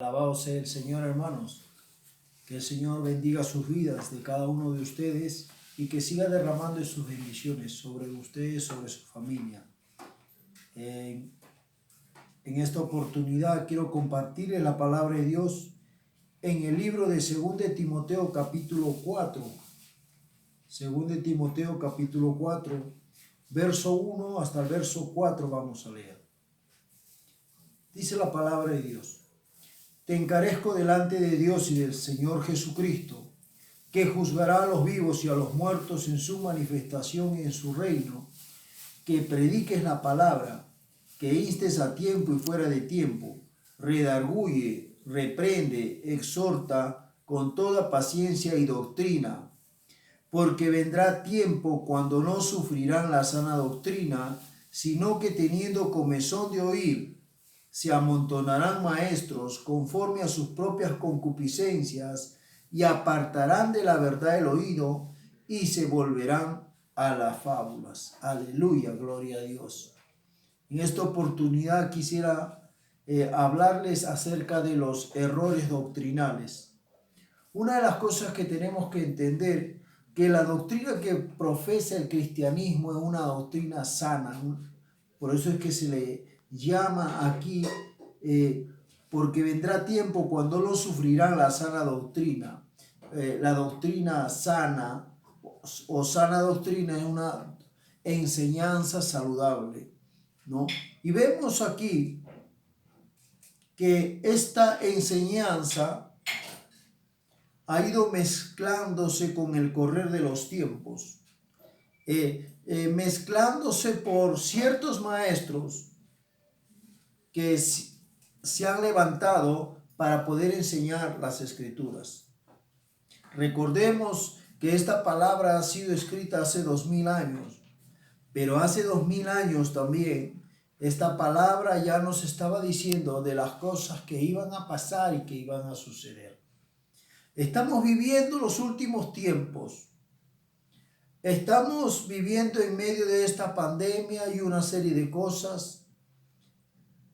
Alabado sea el Señor, hermanos. Que el Señor bendiga sus vidas de cada uno de ustedes y que siga derramando sus bendiciones sobre ustedes, sobre su familia. En esta oportunidad quiero compartirles la palabra de Dios en el libro de 2 de Timoteo capítulo 4. 2 de Timoteo capítulo 4, verso 1 hasta el verso 4 vamos a leer. Dice la palabra de Dios. Te encarezco delante de Dios y del Señor Jesucristo, que juzgará a los vivos y a los muertos en su manifestación y en su reino, que prediques la palabra, que instes a tiempo y fuera de tiempo, redarguye, reprende, exhorta con toda paciencia y doctrina, porque vendrá tiempo cuando no sufrirán la sana doctrina, sino que teniendo comezón de oír, se amontonarán maestros conforme a sus propias concupiscencias y apartarán de la verdad el oído y se volverán a las fábulas. Aleluya, gloria a Dios. En esta oportunidad quisiera hablarles acerca de los errores doctrinales. Una de las cosas que tenemos que entender que la doctrina que profesa el cristianismo es una doctrina sana. Por eso es que se le llama aquí, porque vendrá tiempo cuando no sufrirán la sana doctrina. La doctrina sana o sana doctrina es una enseñanza saludable, ¿no? Y vemos aquí que esta enseñanza ha ido mezclándose con el correr de los tiempos, mezclándose por ciertos maestros que se han levantado para poder enseñar las Escrituras. Recordemos que esta palabra ha sido escrita hace 2000 años, pero hace 2000 años también esta palabra ya nos estaba diciendo de las cosas que iban a pasar y que iban a suceder. Estamos viviendo los últimos tiempos. Estamos viviendo en medio de esta pandemia y una serie de cosas,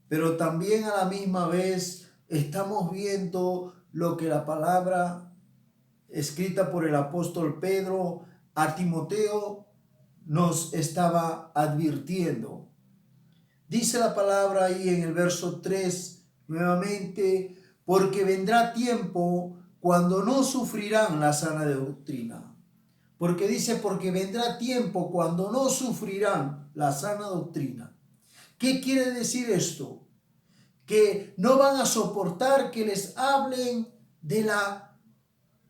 pero también a la misma vez estamos viendo lo que la palabra escrita por el apóstol Pedro a Timoteo nos estaba advirtiendo. Dice la palabra ahí en el verso 3 nuevamente, porque vendrá tiempo cuando no sufrirán la sana doctrina. Porque dice, porque vendrá tiempo cuando no sufrirán la sana doctrina. ¿Qué quiere decir esto? Que no van a soportar que les hablen de la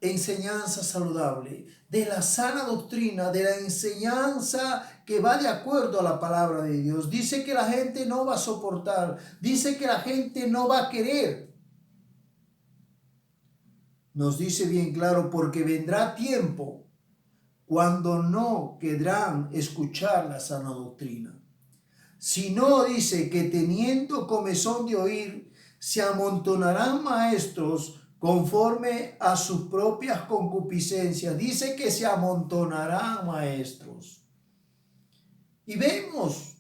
enseñanza saludable, de la sana doctrina, de la enseñanza que va de acuerdo a la palabra de Dios. Dice que la gente no va a soportar, dice que la gente no va a querer. Nos dice bien claro, porque vendrá tiempo cuando no querrán escuchar la sana doctrina. Si no, dice que teniendo comezón de oír, se amontonarán maestros conforme a sus propias concupiscencias. Dice que se amontonarán maestros. Y vemos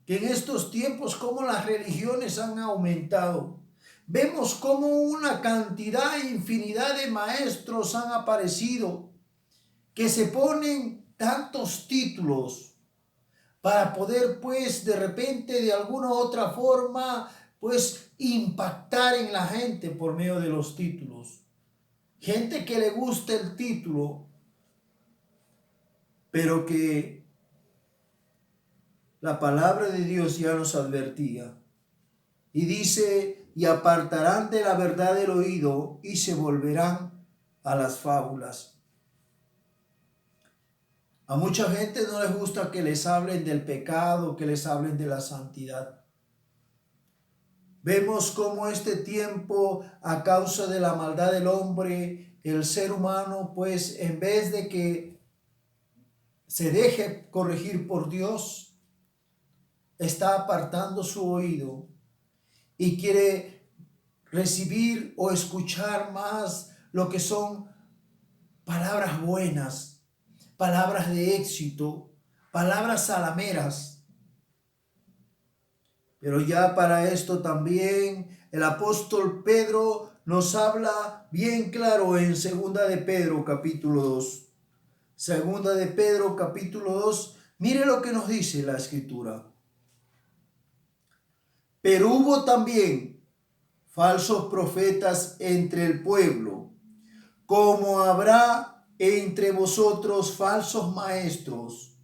que en estos tiempos como las religiones han aumentado. Vemos como una cantidad, infinidad de maestros han aparecido que se ponen tantos títulos para poder pues de repente de alguna u otra forma pues impactar en la gente por medio de los títulos. Gente que le gusta el título, pero que la palabra de Dios ya nos advertía. Y dice, y apartarán de la verdad el oído y se volverán a las fábulas. A mucha gente no les gusta que les hablen del pecado, que les hablen de la santidad. Vemos cómo este tiempo, a causa de la maldad del hombre, el ser humano, pues en vez de que se deje corregir por Dios, está apartando su oído y quiere recibir o escuchar más lo que son palabras buenas, palabras de éxito, palabras salameras. Pero ya para esto también El apóstol Pedro nos habla bien claro en Segunda de Pedro capítulo 2. Segunda de Pedro capítulo 2. Mire lo que nos dice la escritura. Pero hubo también falsos profetas entre el pueblo, como habrá entre vosotros falsos maestros,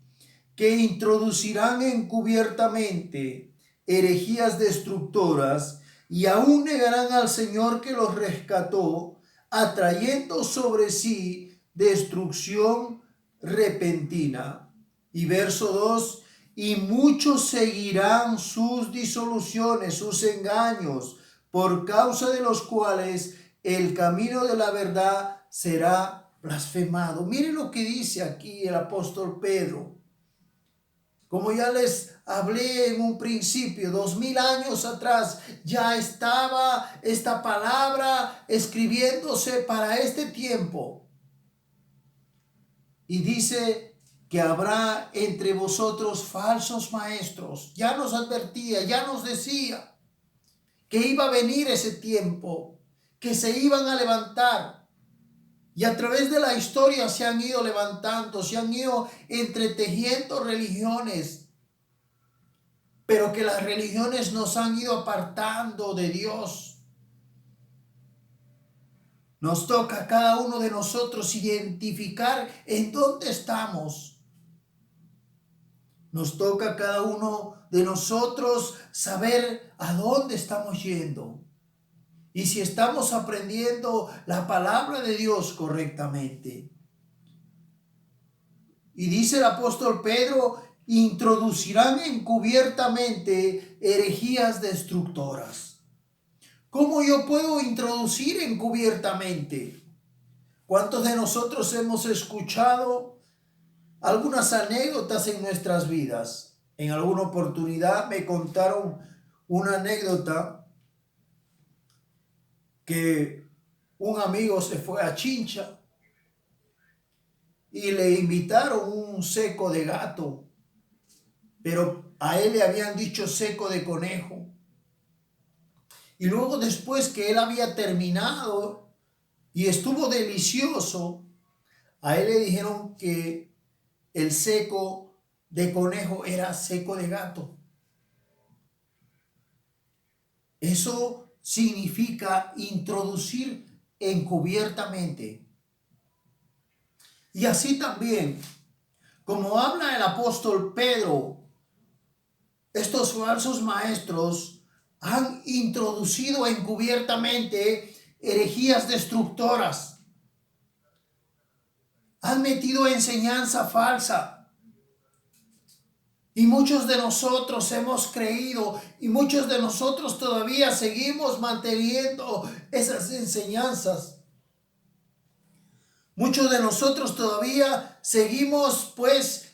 que introducirán encubiertamente herejías destructoras y aún negarán al Señor que los rescató, atrayendo sobre sí destrucción repentina. Y verso 2, y muchos seguirán sus disoluciones, sus engaños, por causa de los cuales el camino de la verdad será blasfemado. Miren lo que dice aquí el apóstol Pedro. Como ya les hablé en un principio, 2000 años atrás, ya estaba esta palabra escribiéndose para este tiempo. Y dice que habrá entre vosotros falsos maestros. Ya nos advertía, ya nos decía que iba a venir ese tiempo, que se iban a levantar. Y a través de la historia se han ido levantando, se han ido entretejiendo religiones, pero que las religiones nos han ido apartando de Dios. Nos toca a cada uno de nosotros identificar en dónde estamos. Nos toca a cada uno de nosotros saber a dónde estamos yendo y si estamos aprendiendo la palabra de Dios correctamente. Y dice el apóstol Pedro, introducirán encubiertamente herejías destructoras. ¿Cómo yo puedo introducir encubiertamente? ¿Cuántos de nosotros hemos escuchado algunas anécdotas en nuestras vidas? En alguna oportunidad me contaron una anécdota que un amigo se fue a Chincha y le invitaron un seco de gato, pero a él le habían dicho seco de conejo. Y luego, después que él había terminado y estuvo delicioso, a él le dijeron que el seco de conejo era seco de gato. Eso significa introducir encubiertamente. Y así también, como habla el apóstol Pedro, estos falsos maestros han introducido encubiertamente herejías destructoras. Han metido enseñanza falsa. Y muchos de nosotros hemos creído y muchos de nosotros todavía seguimos manteniendo esas enseñanzas. Muchos de nosotros todavía seguimos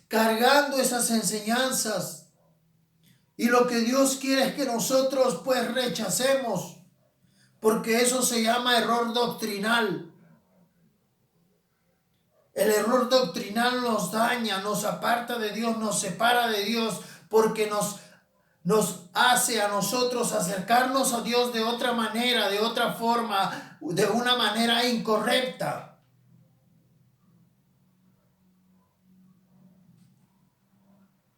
cargando esas enseñanzas. Y lo que Dios quiere es que nosotros rechacemos, porque eso se llama error doctrinal. El error doctrinal nos daña, nos aparta de Dios, nos separa de Dios, porque nos hace a nosotros acercarnos a Dios de otra manera, de otra forma, de una manera incorrecta.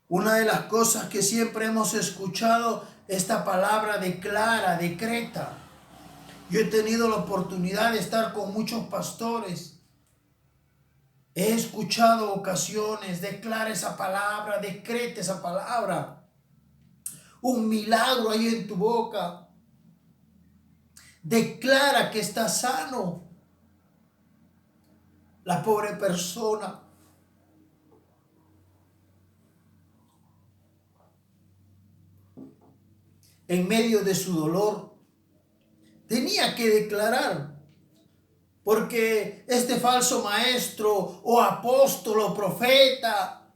Una de las cosas que siempre hemos escuchado, esta palabra declara, decreta. Yo he tenido la oportunidad de estar con muchos pastores. He escuchado ocasiones, declara esa palabra, decreta esa palabra. Un milagro ahí en tu boca. Declara que está sano la pobre persona. En medio de su dolor, tenía que declarar, porque este falso maestro o apóstol o profeta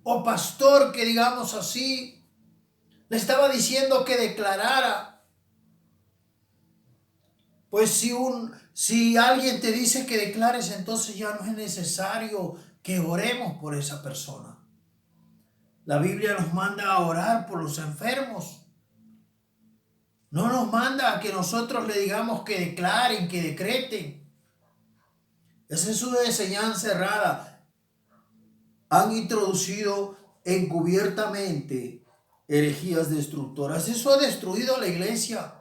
o pastor, que digamos así, le estaba diciendo que declarara. Pues si alguien te dice que declares, entonces ya no es necesario que oremos por esa persona. La Biblia nos manda a orar por los enfermos. No nos manda a que nosotros le digamos que declaren, que decreten. Esa es una enseñanza errada. Han introducido encubiertamente herejías destructoras. Eso ha destruido a la iglesia.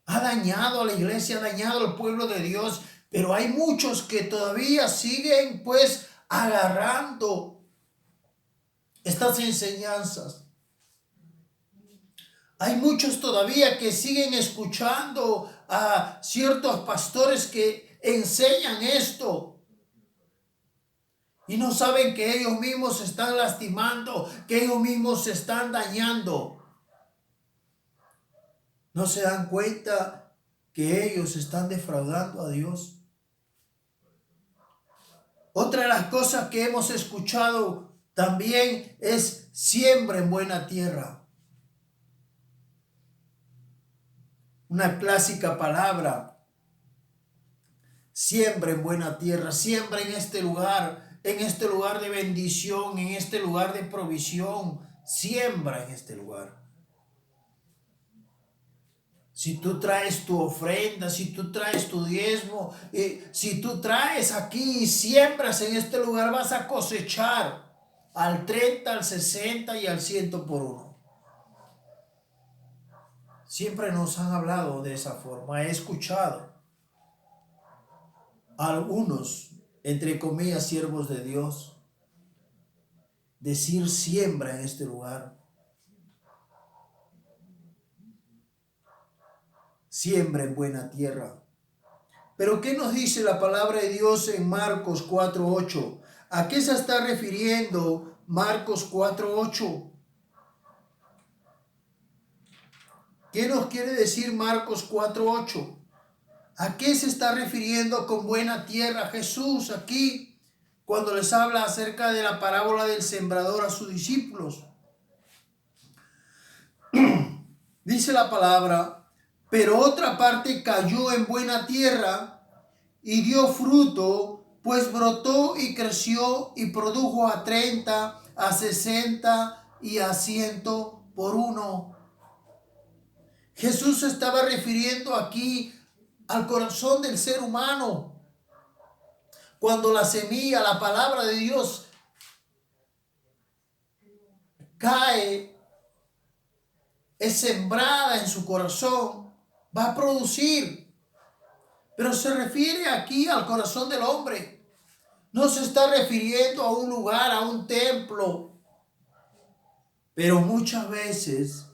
Ha dañado a la iglesia, ha dañado al pueblo de Dios. Pero hay muchos que todavía siguen pues agarrando estas enseñanzas. Hay muchos todavía que siguen escuchando a ciertos pastores que enseñan esto y no saben que ellos mismos se están lastimando, que ellos mismos se están dañando. No se dan cuenta que ellos están defraudando a Dios. Otra de las cosas que hemos escuchado también es siembra en buena tierra. Una clásica palabra. Siembra en buena tierra, siembra en este lugar de bendición, en este lugar de provisión. Siembra en este lugar. Si tú traes tu ofrenda, si tú traes tu diezmo, si tú traes aquí y siembras en este lugar, vas a cosechar al 30, al 60 y al 100 por uno. Siempre nos han hablado de esa forma. He escuchado a algunos, entre comillas, siervos de Dios, decir siembra en este lugar. Siembra en buena tierra. Pero ¿qué nos dice la palabra de Dios en Marcos 4:8? ¿A qué se está refiriendo Marcos 4:8? ¿Qué nos quiere decir Marcos 4:8? ¿A qué se está refiriendo con buena tierra Jesús aquí cuando les habla acerca de la parábola del sembrador a sus discípulos? Dice la palabra, pero otra parte cayó en buena tierra y dio fruto, pues brotó y creció y produjo a 30, a 60 y a 100 por uno. Jesús se estaba refiriendo aquí al corazón del ser humano. Cuando la semilla, la palabra de Dios, cae, es sembrada en su corazón, va a producir. Pero se refiere aquí al corazón del hombre. No se está refiriendo a un lugar, a un templo. Pero muchas veces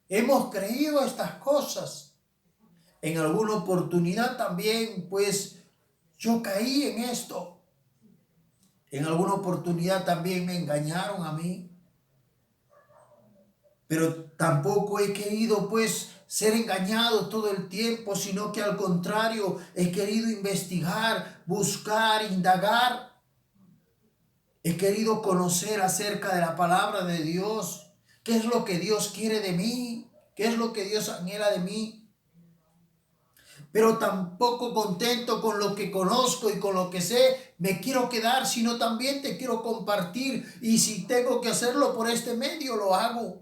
hemos creído estas cosas. En alguna oportunidad también, pues, yo caí en esto. En alguna oportunidad también me engañaron a mí. Pero tampoco he querido, pues, ser engañado todo el tiempo, sino que al contrario, he querido investigar, buscar, indagar. He querido conocer acerca de la palabra de Dios. ¿Qué es lo que Dios quiere de mí? ¿Qué es lo que Dios anhela de mí? Pero tampoco contento con lo que conozco y con lo que sé, me quiero quedar, sino también te quiero compartir. Y si tengo que hacerlo por este medio, lo hago.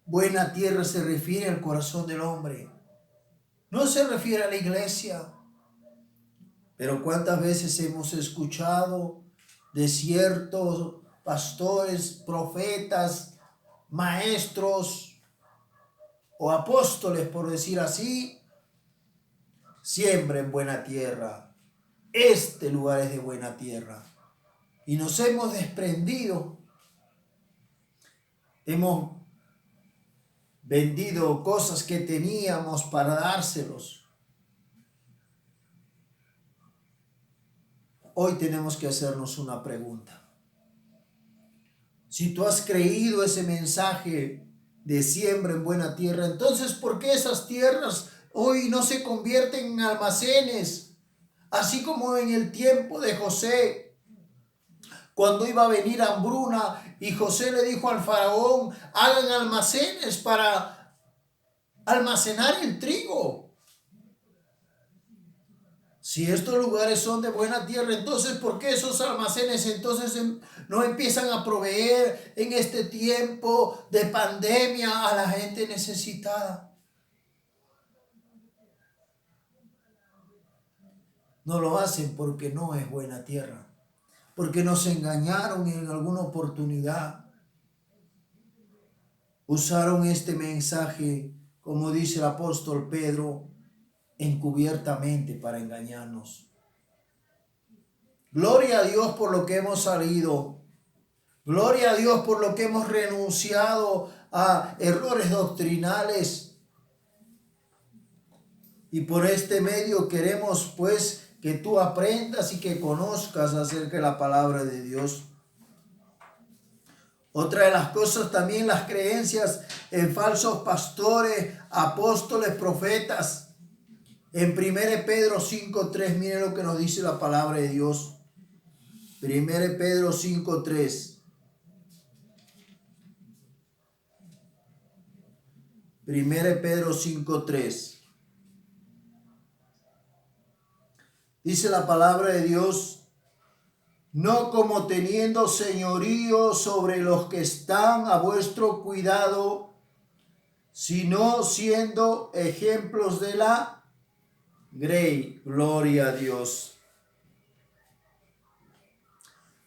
Buena tierra se refiere al corazón del hombre. No se refiere a la iglesia. Pero cuántas veces hemos escuchado de ciertos pastores, profetas, maestros o apóstoles, por decir así, siembra en buena tierra. Este lugar es de buena tierra. Y nos hemos desprendido. Hemos vendido cosas que teníamos para dárselos. Hoy tenemos que hacernos una pregunta. Si tú has creído ese mensaje de siembra en buena tierra, entonces ¿por qué esas tierras hoy no se convierten en almacenes? Así como en el tiempo de José, cuando iba a venir hambruna y José le dijo al faraón, hagan almacenes para almacenar el trigo. Si estos lugares son de buena tierra, entonces ¿por qué esos almacenes entonces no empiezan a proveer en este tiempo de pandemia a la gente necesitada? No lo hacen porque no es buena tierra, porque nos engañaron en alguna oportunidad. Usaron este mensaje, como dice el apóstol Pedro, encubiertamente para engañarnos. Gloria a Dios por lo que hemos salido. Gloria a Dios por lo que hemos renunciado a errores doctrinales. Y por este medio queremos pues que tú aprendas y que conozcas acerca de la palabra de Dios. Otra de las cosas también las creencias en falsos pastores, apóstoles, profetas. En 1 Pedro 5:3, mire lo que nos dice la palabra de Dios. 1 Pedro 5:3. 1 Pedro 5:3. Dice la palabra de Dios: no como teniendo señorío sobre los que están a vuestro cuidado, sino siendo ejemplos de la grey. Gloria a Dios.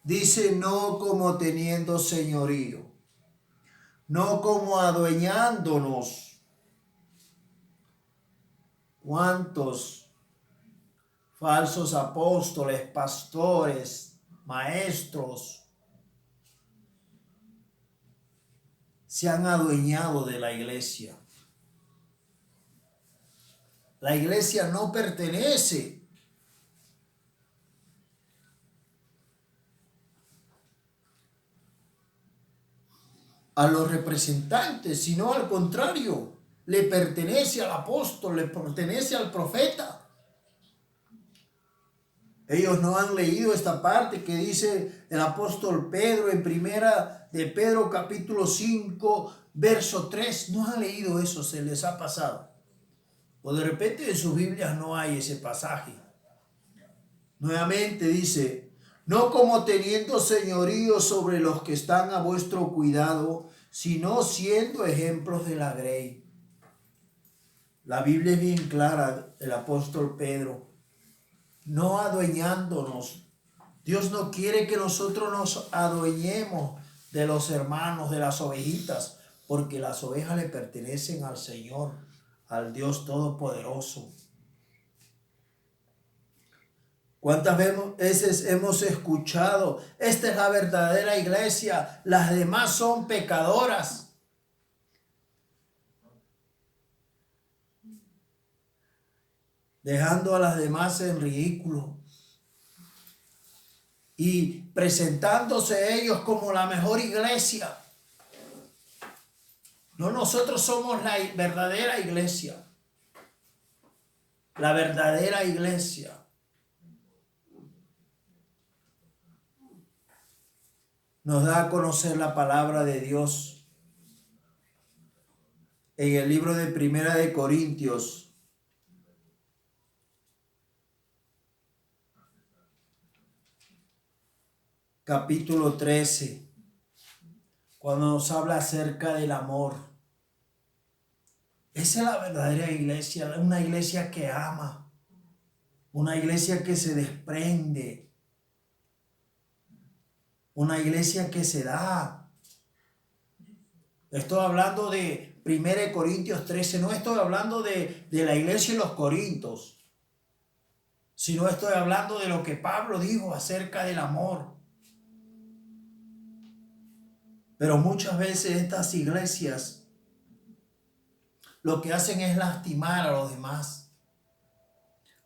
Dice no como teniendo señorío, no como adueñándonos. ¿Cuántos falsos apóstoles, pastores, maestros se han adueñado de la iglesia? La iglesia no pertenece a los representantes, sino al contrario, le pertenece al apóstol, le pertenece al profeta. Ellos no han leído esta parte que dice el apóstol Pedro en 1 de Pedro capítulo 5, verso 3. No han leído eso, se les ha pasado. O de repente en sus Biblias no hay ese pasaje. Nuevamente dice, no como teniendo señorío sobre los que están a vuestro cuidado, sino siendo ejemplos de la grey. La Biblia es bien clara, el apóstol Pedro, no adueñándonos. Dios no quiere que nosotros nos adueñemos de los hermanos, de las ovejitas, porque las ovejas le pertenecen al Señor, al Dios Todopoderoso. ¿Cuántas veces hemos escuchado? Esta es la verdadera iglesia, las demás son pecadoras. Dejando a las demás en ridículo y presentándose ellos como la mejor iglesia. No, nosotros somos la verdadera iglesia. La verdadera iglesia. Nos da a conocer la palabra de Dios en el libro de 1 de Corintios, capítulo 13, cuando nos habla acerca del amor. Esa es la verdadera iglesia, una iglesia que ama, una iglesia que se desprende, una iglesia que se da. Estoy hablando de 1 Corintios 13, no estoy hablando de la iglesia en los Corintios, sino estoy hablando de lo que Pablo dijo acerca del amor. Pero muchas veces estas iglesias lo que hacen es lastimar a los demás,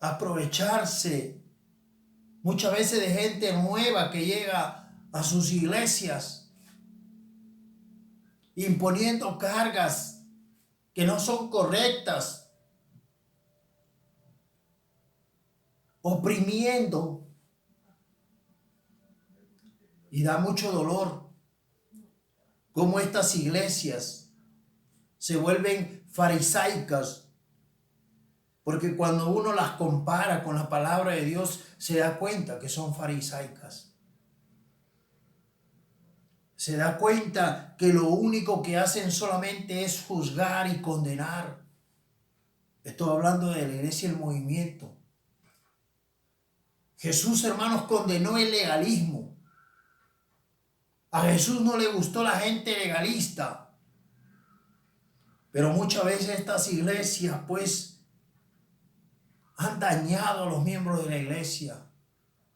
aprovecharse muchas veces de gente nueva que llega a sus iglesias, imponiendo cargas que no son correctas, oprimiendo, y da mucho dolor cómo estas iglesias se vuelven farisaicas, Porque cuando uno las compara con la palabra de Dios, se da cuenta que son farisaicas. Se da cuenta que lo único que hacen solamente es juzgar y condenar. Estoy hablando de la iglesia y el movimiento. Jesús, hermanos, condenó el legalismo. A Jesús no le gustó la gente legalista. Pero muchas veces estas iglesias, pues, han dañado a los miembros de la iglesia.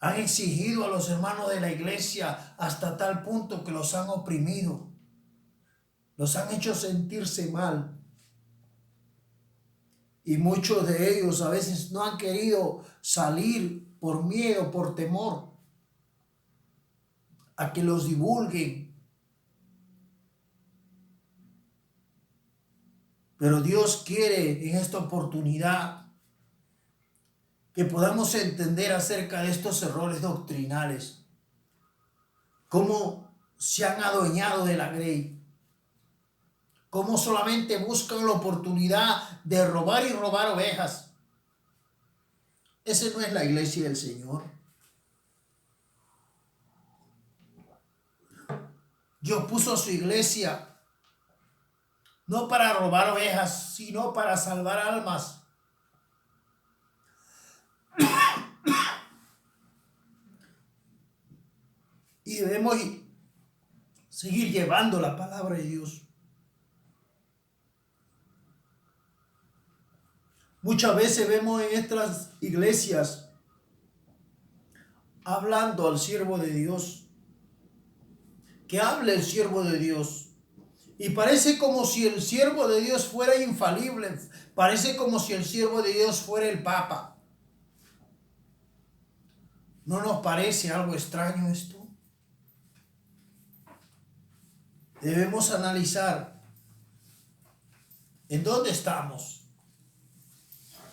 Han exigido a los hermanos de la iglesia hasta tal punto que los han oprimido. Los han hecho sentirse mal. Y muchos de ellos a veces no han querido salir por miedo, por temor a que los divulguen. Pero Dios quiere en esta oportunidad que podamos entender acerca de estos errores doctrinales, cómo se han adueñado de la grey, cómo solamente buscan la oportunidad de robar y robar ovejas. Esa no es la iglesia del Señor. Dios puso su iglesia no para robar ovejas, sino para salvar almas. Y debemos seguir llevando la palabra de Dios. Muchas veces vemos en estas iglesias hablando al siervo de Dios, que hable el siervo de Dios. Y parece como si el siervo de Dios fuera infalible, parece como si el siervo de Dios fuera el Papa. ¿No nos parece algo extraño esto? Debemos analizar en dónde estamos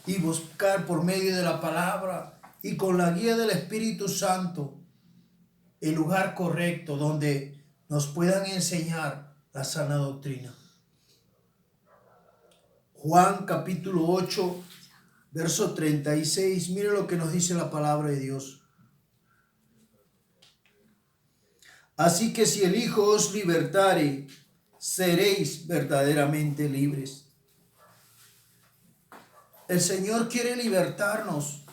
y buscar por medio de la palabra y con la guía del Espíritu Santo el lugar correcto donde nos puedan enseñar la sana doctrina. Juan capítulo 8, verso 36, mire lo que nos dice la palabra de Dios. Así que si el Hijo os libertare, seréis verdaderamente libres. El Señor quiere libertarnos,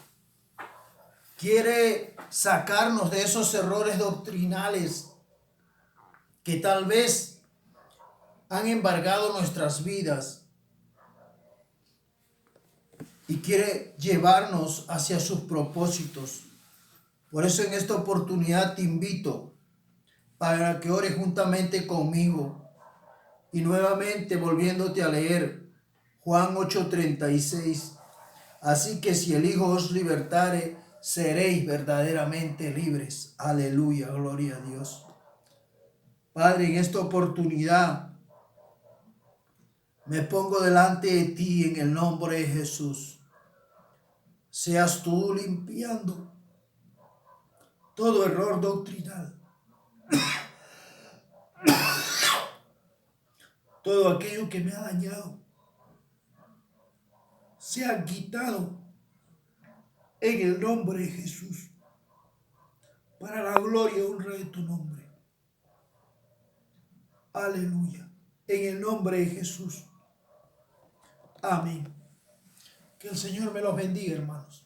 quiere sacarnos de esos errores doctrinales que tal vez han embargado nuestras vidas y quiere llevarnos hacia sus propósitos. Por eso en esta oportunidad te invito para que ores juntamente conmigo y nuevamente volviéndote a leer Juan 8:36. Así que si el Hijo os libertare, seréis verdaderamente libres. Aleluya, gloria a Dios. Padre, en esta oportunidad me pongo delante de ti en el nombre de Jesús. Seas tú limpiando todo error doctrinal, todo aquello que me ha dañado, sea quitado en el nombre de Jesús, para la gloria y honra de tu nombre. Aleluya. En el nombre de Jesús. Amén. Que el Señor me los bendiga, hermanos.